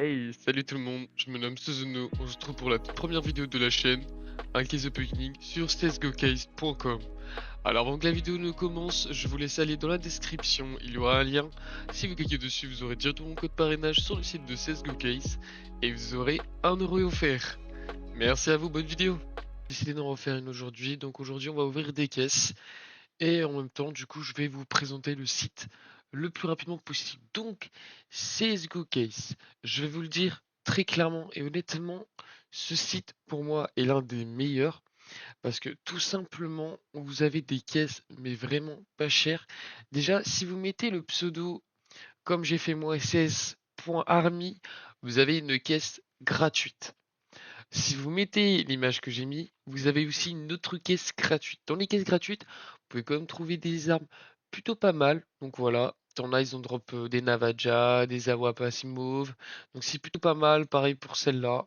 Hey, salut tout le monde, je me nomme Suzuno, on se retrouve pour la toute première vidéo de la chaîne, un case opening sur csgocase.com. Alors avant que la vidéo ne commence, je vous laisse aller dans la description, il y aura un lien. Si vous cliquez dessus, vous aurez directement mon code parrainage sur le site de CSGOcase et vous aurez 1€ offert. Merci à vous, bonne vidéo. J'ai décidé d'en refaire une aujourd'hui, donc aujourd'hui on va ouvrir des caisses. Et en même temps, du coup, je vais vous présenter le site le plus rapidement possible. Donc, CSGO Case, je vais vous le dire très clairement et honnêtement, ce site pour moi est l'un des meilleurs parce que tout simplement, vous avez des caisses mais vraiment pas chères. Déjà, si vous mettez le pseudo comme j'ai fait moi ss.army, vous avez une caisse gratuite. Si vous mettez l'image que j'ai mis, vous avez aussi une autre caisse gratuite. Dans les caisses gratuites, vous pouvez quand même trouver des armes plutôt pas mal. Donc voilà, t'en as, ils ont drop des Navaja, des Awap Asimov. Donc c'est plutôt pas mal. Pareil pour celle-là.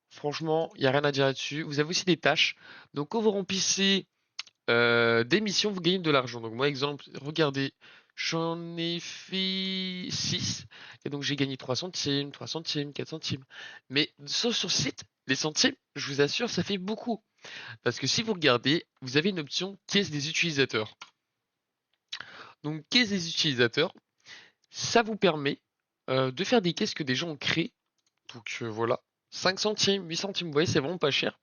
Franchement, il n'y a rien à dire là-dessus. Vous avez aussi des tâches. Donc quand vous remplissez des missions, vous gagnez de l'argent. Donc moi, exemple, regardez, j'en ai fait 6. Et donc j'ai gagné 3 centimes, 3 centimes, 4 centimes. Mais sauf sur le site, les centimes, je vous assure, ça fait beaucoup. Parce que si vous regardez, vous avez une option caisse des utilisateurs. Donc caisse des utilisateurs, ça vous permet de faire des caisses que des gens ont créées. Donc voilà, 5 centimes, 8 centimes, vous voyez, c'est vraiment pas cher.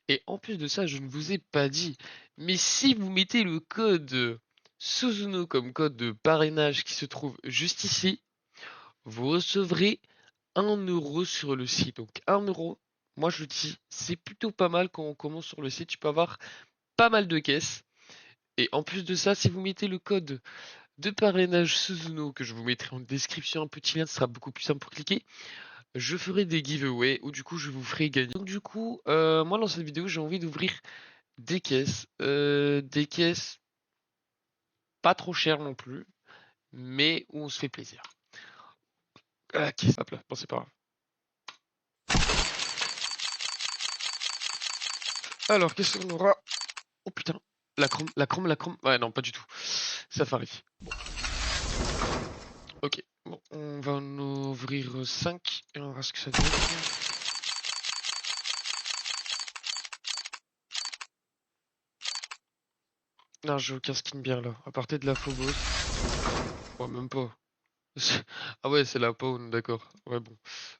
Et en plus de ça, je ne vous ai pas dit, mais si vous mettez le code Suzuno comme code de parrainage qui se trouve juste ici, vous recevrez 1€ sur le site. Donc 1€, moi je dis, c'est plutôt pas mal quand on commence sur le site, tu peux avoir pas mal de caisses. Et en plus de ça, si vous mettez le code de parrainage Suzuno, que je vous mettrai en description, un petit lien, ce sera beaucoup plus simple pour cliquer, je ferai des giveaways où du coup je vous ferai gagner. Donc du coup, moi dans cette vidéo, j'ai envie d'ouvrir des caisses pas trop chères non plus, mais où on se fait plaisir. Caisse, hop là, bon c'est pas grave. Alors, qu'est-ce qu'on aura? Oh putain, la chrome. Ouais, non, pas du tout. Safari. Bon. Ok, bon, on va en ouvrir 5 et on verra ce que ça donne. Non, j'ai aucun skin bien là, à part de la Phobos. Ouais, même pas. Ah ouais, c'est la Pawn, d'accord. Ouais, bon.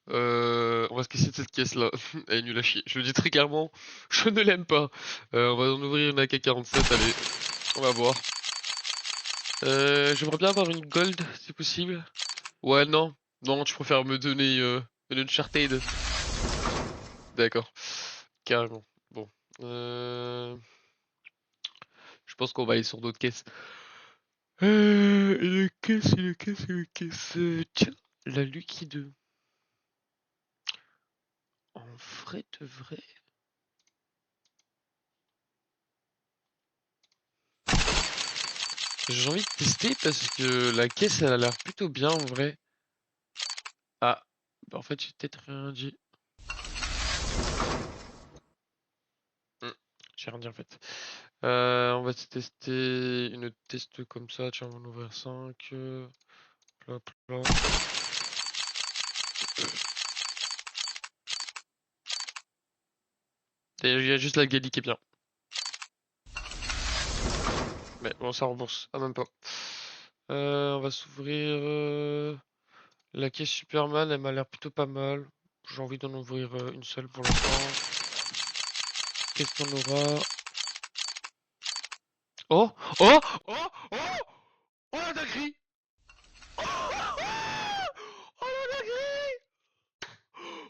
On va se casser de cette caisse-là. Elle est nulle à chier. Je le dis très clairement, je ne l'aime pas. On va en ouvrir une AK-47, allez. On va voir. J'aimerais bien avoir une gold, si possible. Ouais, non. Non, tu préfères me donner une Uncharted. D'accord. Carrément. Bon. Je pense qu'on va aller sur d'autres caisses. Une caisse. Tiens, la Lucky 2. En vrai de vrai. J'ai envie de tester parce que la caisse elle a l'air plutôt bien en vrai. Ah, bah en fait j'ai peut-être rien dit. Hmm, j'ai rien dit en fait. On va se tester une test comme ça. Tiens, on va en ouvrir 5. Pla, pla. Et il y a juste la Gali qui est bien. Mais bon, ça rembourse. Ah, même pas. On va s'ouvrir la caisse Superman. Elle m'a l'air plutôt pas mal. J'ai envie d'en ouvrir une seule pour l'instant. Qu'est-ce qu'on aura? Oh! Oh! Oh! Oh! Oh la dinguerie! Oh la dinguerie!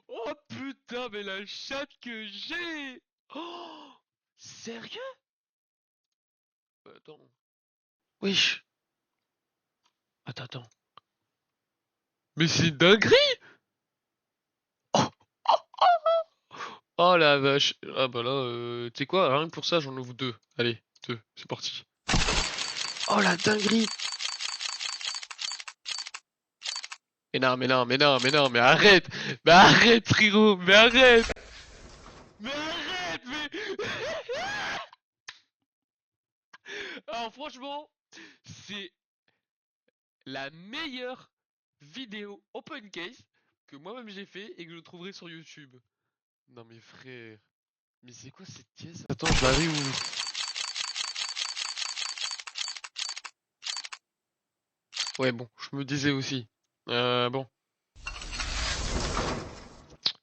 Oh putain, mais la chatte que j'ai! Oh! Sérieux? Attends. Wesh! Attends. Mais c'est une dinguerie! Oh! Oh la vache! Ah bah là, tu sais quoi? Rien que pour ça, j'en ouvre 2. Allez, 2, c'est parti. Oh la dinguerie! Mais arrête! Mais arrête, frérot! Mais arrête! Mais arrête! Mais... Alors franchement, c'est la meilleure vidéo open case que moi-même j'ai fait et que je trouverai sur YouTube. Non mais frère, mais c'est quoi cette caisse? Attends, je la réouvre. Ouais bon, je me disais aussi. Bon,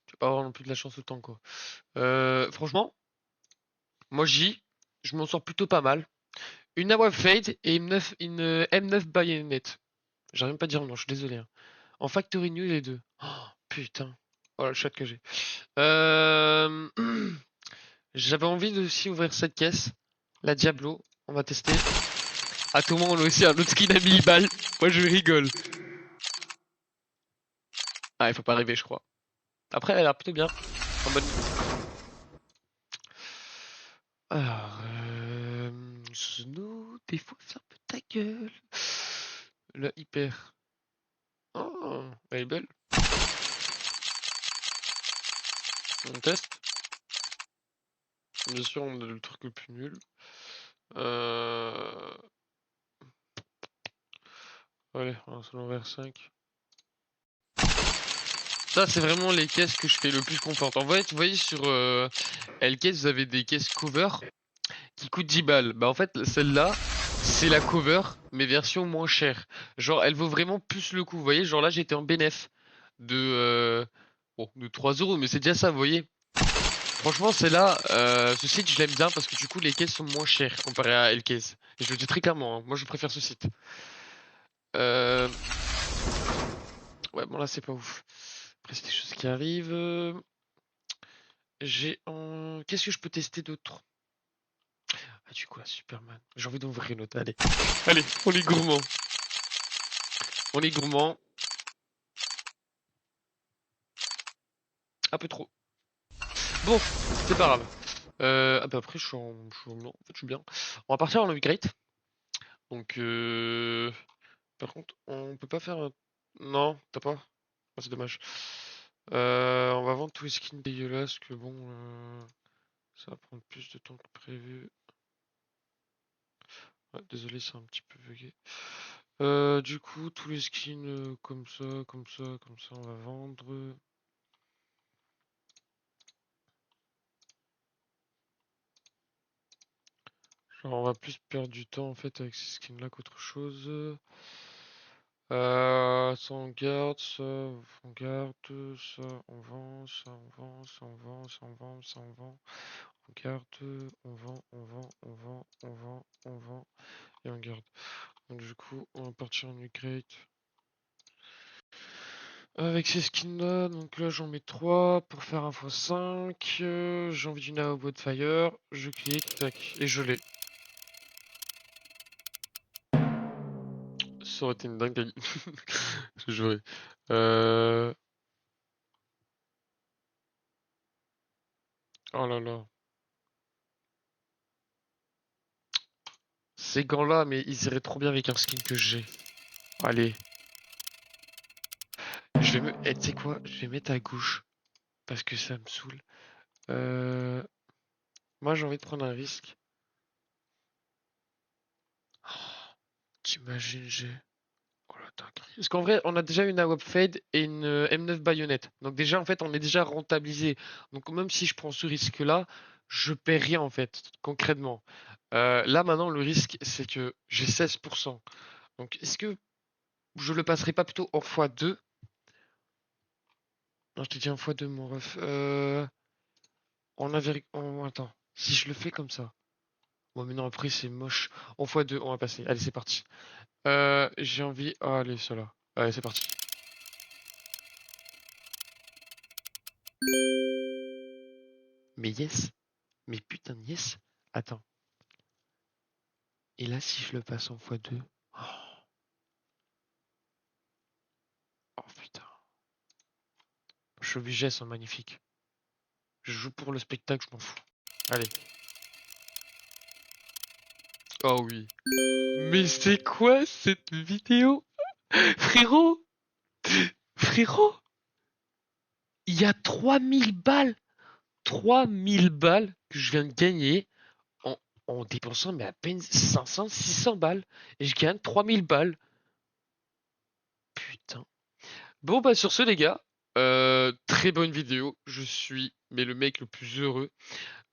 tu vas pas avoir non plus de la chance autant quoi. Franchement, moi je m'en sors plutôt pas mal. Une AWP Fade et une M9 baïonnette. J'arrive même pas à dire non, je suis désolé, hein. En Factory New les deux. Oh, putain. Oh le chat que j'ai. Euh... J'avais envie de aussi ouvrir cette caisse. La Diablo. On va tester. À tout moment, on a aussi un autre skin à 1000 balles. Moi, je rigole. Ah, il faut pas rêver, je crois. Après, elle a l'air plutôt bien. En mode... Alors, Snow, des fois, ferme ta gueule. Le hyper. Oh, elle est belle. On teste. Bien sûr, on a le truc le plus nul. Euh... Allez, on lance l'envers 5. Ça, c'est vraiment les caisses que je fais le plus confiance. En fait, vous voyez sur L-Caisse, vous avez des caisses cover qui coûtent 10 balles. Bah, en fait, celle-là, c'est la cover, mais version moins chère. Genre, elle vaut vraiment plus le coup. Vous voyez, genre là, j'étais en bénéf de 3 euros, mais c'est déjà ça, vous voyez. Franchement, celle-là, ce site, je l'aime bien parce que du coup, les caisses sont moins chères comparé à L-Caisse. Et je le dis très clairement, hein, moi, je préfère ce site. Euh... Ouais, bon, là, c'est pas ouf. Après, c'est des choses qui arrivent. Qu'est-ce que je peux tester d'autre? Ah, du coup, la Superman. J'ai envie d'ouvrir une autre. Allez. Allez, on est gourmand. On est gourmand. Un peu trop. Bon, c'est pas grave. Ah bah après, non, en fait, je suis bien. On va partir en upgrade. Donc, par contre, on peut pas faire... Non, t'as pas? Ah, c'est dommage. On va vendre tous les skins dégueulasses que bon... Ça va prendre plus de temps que prévu. Ouais, désolé, c'est un petit peu bugué. Du coup, tous les skins comme ça, comme ça, comme ça, on va vendre. Genre, on va plus perdre du temps en fait avec ces skins là qu'autre chose. Ça on garde, on garde, ça on vend, ça on vend, ça on vend, ça on vend, ça on vend. On garde, on vend, on vend, on vend, on vend, on vend et on garde. Donc du coup, on va partir en upgrade. Avec ces skins là, donc là j'en mets 3 pour faire 1 x 5. J'ai envie d'une AO Fire, je clique, tac, et je l'ai. Ça aurait été une dinguerie. Je jouerais. Euh... Oh là là. Ces gants-là, mais ils iraient trop bien avec un skin que j'ai. Allez. Je vais me... Eh, tu sais quoi? Je vais mettre à gauche. Parce que ça me saoule. Euh... Moi, j'ai envie de prendre un risque. Oh, t'imagines, j'ai... Oh la dinguerie. Parce qu'en vrai, on a déjà une AWP Fade et une M9 baïonnette. Donc déjà, en fait, on est déjà rentabilisé. Donc même si je prends ce risque-là, je perds rien, en fait, concrètement. Là, maintenant, le risque, c'est que j'ai 16%. Donc, est-ce que je le passerai pas plutôt en x2? Non, je t'ai dit en x2, mon ref. Attends. Si je le fais comme ça. Bon, mais non, après, c'est moche. En x2, on va passer. Allez, c'est parti. J'ai envie... Oh, allez, cela. Allez, c'est parti. Mais yes. Mais putain de yes. Attends. Et là, si je le passe en x2. Oh, oh, putain. Je suis obligé, elles sont magnifiques. Je joue pour le spectacle, je m'en fous. Allez. Oh oui. Mais c'est quoi cette vidéo? Frérot! Frérot! Il y a 3000 balles! 3000 balles que je viens de gagner en, en dépensant mais à peine 500, 600 balles. Et je gagne 3000 balles. Putain. Bon bah sur ce les gars, Très bonne vidéo, je suis mais le mec le plus heureux.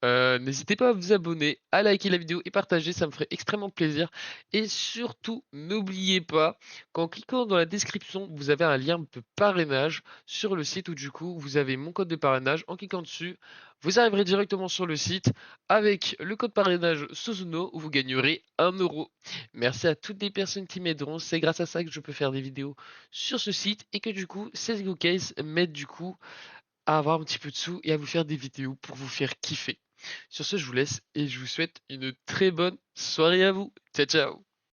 N'hésitez pas à vous abonner, à liker la vidéo et partager, ça me ferait extrêmement plaisir. Et surtout, n'oubliez pas qu'en cliquant dans la description, vous avez un lien de parrainage sur le site où du coup, vous avez mon code de parrainage. En cliquant dessus, vous arriverez directement sur le site avec le code parrainage Suzuno où vous gagnerez 1 euro. Merci à toutes les personnes qui m'aideront. C'est grâce à ça que je peux faire des vidéos sur ce site et que du coup, CSGO Case m'aide du coup à avoir un petit peu de sous et à vous faire des vidéos pour vous faire kiffer. Sur ce, je vous laisse et je vous souhaite une très bonne soirée à vous. Ciao, ciao!